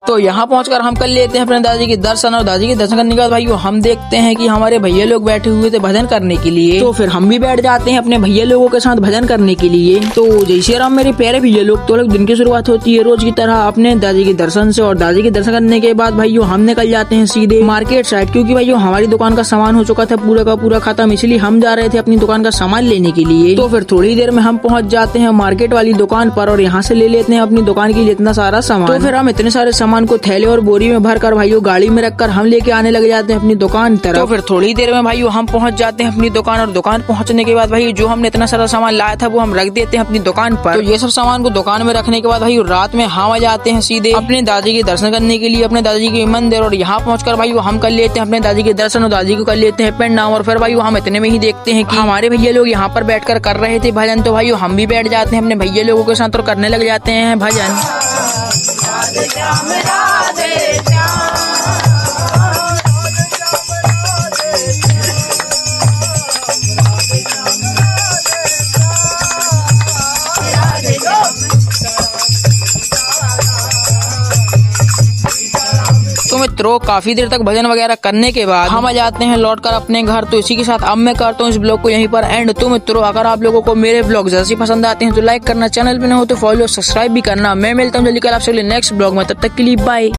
तो यहाँ पहुंचकर हम कर लेते हैं अपने दादाजी के दर्शन, और दादाजी के दर्शन करने के बाद भाई हम देखते हैं कि हमारे भैया लोग बैठे हुए थे भजन करने के लिए। तो फिर हम भी बैठ जाते हैं अपने भैया लोगों के साथ भजन करने के लिए। तो जय श्री राम मेरे प्यारे भैया लोग। तो दिन की शुरुआत होती है रोज की तरह अपने दादाजी के दर्शन से, और दादाजी के दर्शन करने के बाद भाई हम निकल जाते हैं सीधे मार्केट साइड, क्योंकि भाई हमारी दुकान का सामान हो चुका था पूरा का पूरा खत्म, इसलिए हम जा रहे थे अपनी दुकान का सामान लेने के लिए। तो फिर थोड़ी देर में हम पहुंच जाते हैं मार्केट वाली दुकान पर, और यहाँ से ले लेते हैं अपनी दुकान के लिए इतना सारा सामान। तो फिर हम इतने सारे सामान को थैले और बोरी में भर कर भाइयों गाड़ी में रखकर हम लेके आने लग जाते हैं अपनी दुकान तरफ। तो फिर थोड़ी देर में भाइयों हम पहुंच जाते हैं अपनी दुकान, और दुकान पहुंचने के बाद भाई जो हमने इतना सारा सामान लाया था वो हम रख देते हैं अपनी दुकान पर। तो ये सब सामान को दुकान में रखने के बाद भाई रात में हम आ जाते हैं सीधे अपने दादाजी के दर्शन करने के लिए अपने दादाजी के मंदिर, और यहाँ पहुंचकर भाई हम कर लेते हैं अपने दादाजी के दर्शन और दादाजी को कर लेते हैं प्रणाम। और फिर भाई हम इतने में ही देखते हैं कि हमारे भैया लोग यहाँ पर बैठकर कर रहे थे भजन। तो भाई हम भी बैठ जाते हैं अपने भैया लोगों के साथ और करने लग जाते हैं भजन। तो मित्रों काफी देर तक भजन वगैरह करने के बाद हम आ जाते हैं लौटकर अपने घर। तो इसी के साथ अब मैं करता हूँ इस ब्लॉग को यहीं पर एंड। तो मित्रों अगर आप लोगों को मेरे ब्लॉग जैसे पसंद आते हैं तो लाइक करना, चैनल पे न हो तो फॉलो सब्सक्राइब भी करना। मैं मिलता हूँ जल्दी कल आपसे नेक्स्ट ब्लॉग में, तब तक के लिए बाय।